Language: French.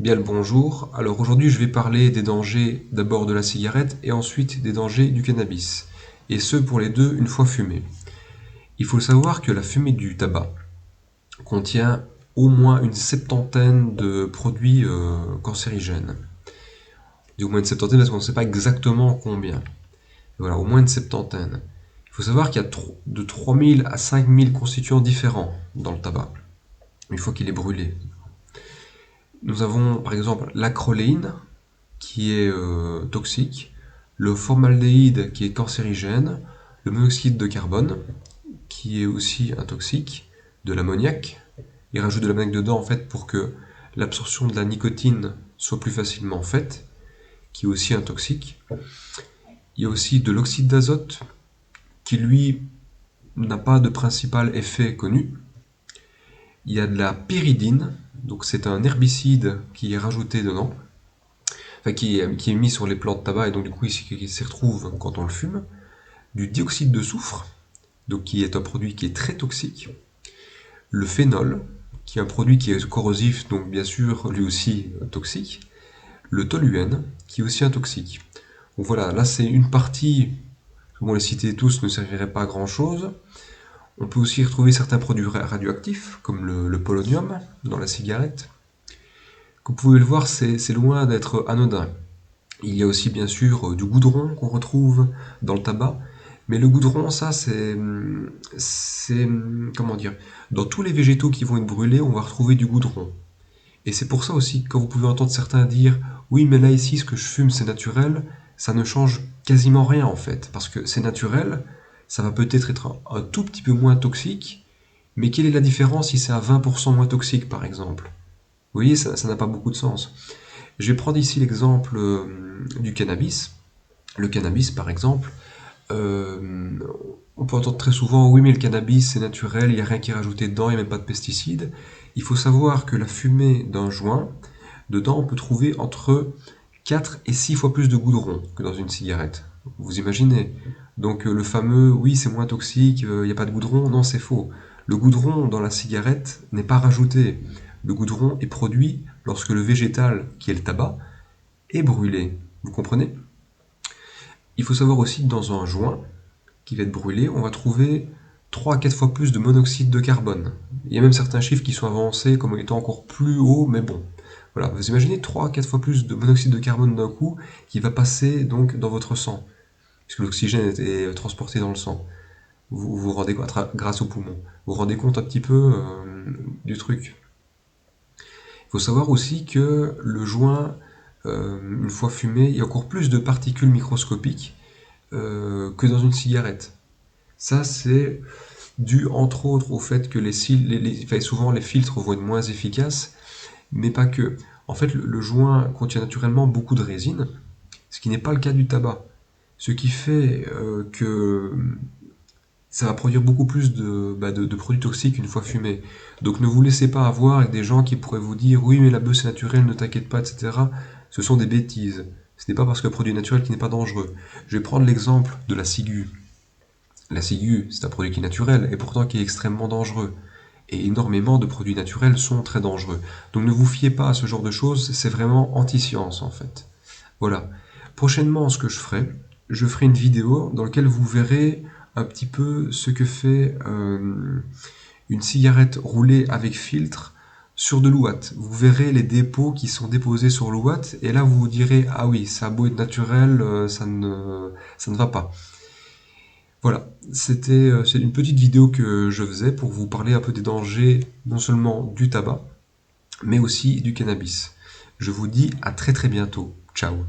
Bien le bonjour. Alors aujourd'hui je vais parler des dangers d'abord de la cigarette et ensuite des dangers du cannabis. Et ce pour les deux une fois fumé. Il faut savoir que la fumée du tabac contient au moins une septantaine de produits cancérigènes. Je dis au moins une septantaine parce qu'on ne sait pas exactement combien. Voilà, au moins une septantaine. Il faut savoir qu'il y a de 3000 à 5000 constituants différents dans le tabac, une fois qu'il est brûlé. Nous avons par exemple l'acroléine, qui est toxique, le formaldéhyde qui est cancérigène, le monoxyde de carbone qui est aussi un toxique, de l'ammoniac. Ils rajoutent de l'ammoniac dedans en fait pour que l'absorption de la nicotine soit plus facilement faite, qui est aussi un toxique. Il y a aussi de l'oxyde d'azote qui lui n'a pas de principal effet connu. Il y a de la pyridine, donc c'est un herbicide qui est rajouté dedans, enfin qui est mis sur les plants de tabac et donc du coup il s'y retrouve quand on le fume. Du dioxyde de soufre, donc qui est un produit qui est très toxique. Le phénol, qui est un produit qui est corrosif, donc bien sûr lui aussi toxique. Le toluène, qui est aussi un toxique. Donc voilà, là c'est une partie, bon les citer tous ne servirait pas à grand chose. On peut aussi retrouver certains produits radioactifs, comme le polonium dans la cigarette. Comme vous pouvez le voir, c'est loin d'être anodin. Il y a aussi bien sûr du goudron qu'on retrouve dans le tabac, mais le goudron, ça c'est comment dire, dans tous les végétaux qui vont être brûlés, on va retrouver du goudron. Et c'est pour ça aussi que quand vous pouvez entendre certains dire oui, mais là ici ce que je fume c'est naturel, ça ne change quasiment rien en fait, parce que c'est naturel, ça va peut-être être un tout petit peu moins toxique, mais quelle est la différence si c'est à 20% moins toxique par exemple? Vous voyez, ça n'a pas beaucoup de sens. Je vais prendre ici l'exemple du cannabis. Le cannabis, par exemple, euh, on peut entendre très souvent oui, mais le cannabis c'est naturel, il n'y a rien qui est rajouté dedans, il n'y a même pas de pesticides. Il faut savoir que la fumée d'un joint, dedans on peut trouver entre 4 et 6 fois plus de goudron que dans une cigarette. Vous imaginez? Donc le fameux oui, c'est moins toxique, il n'y a pas de goudron, non, c'est faux. Le goudron dans la cigarette n'est pas rajouté. Le goudron est produit lorsque le végétal, qui est le tabac, est brûlé. Vous comprenez? Il faut savoir aussi que dans un joint qui va être brûlé, on va trouver 3 à 4 fois plus de monoxyde de carbone. Il y a même certains chiffres qui sont avancés comme étant encore plus hauts, mais bon. Voilà, vous imaginez 3 à 4 fois plus de monoxyde de carbone d'un coup qui va passer donc dans votre sang, puisque l'oxygène est transporté dans le sang. Vous rendez compte, grâce aux poumons. Vous vous rendez compte un petit peu du truc. Il faut savoir aussi que le joint, une fois fumé, il y a encore plus de particules microscopiques que dans une cigarette. Ça, c'est dû entre autres au fait que enfin, souvent les filtres vont être moins efficaces, mais pas que. En fait, le joint contient naturellement beaucoup de résine, ce qui n'est pas le cas du tabac. Ce qui fait que ça va produire beaucoup plus de produits toxiques une fois fumé. Donc ne vous laissez pas avoir avec des gens qui pourraient vous dire oui mais la bœuf c'est naturel, ne t'inquiète pas, etc. Ce sont des bêtises. Ce n'est pas parce qu'un produit est naturel qu'il n'est pas dangereux. Je vais prendre l'exemple de la ciguë. La ciguë, c'est un produit qui est naturel et pourtant qui est extrêmement dangereux. Et énormément de produits naturels sont très dangereux. Donc ne vous fiez pas à ce genre de choses, c'est vraiment anti-science en fait. Voilà. Prochainement, ce que je ferai une vidéo dans laquelle vous verrez un petit peu ce que fait une cigarette roulée avec filtre sur de l'ouate. Vous verrez les dépôts qui sont déposés sur l'ouate et là vous vous direz ah oui, ça a beau être naturel, ça ne va pas. Voilà, c'est une petite vidéo que je faisais pour vous parler un peu des dangers non seulement du tabac, mais aussi du cannabis. Je vous dis à très très bientôt. Ciao.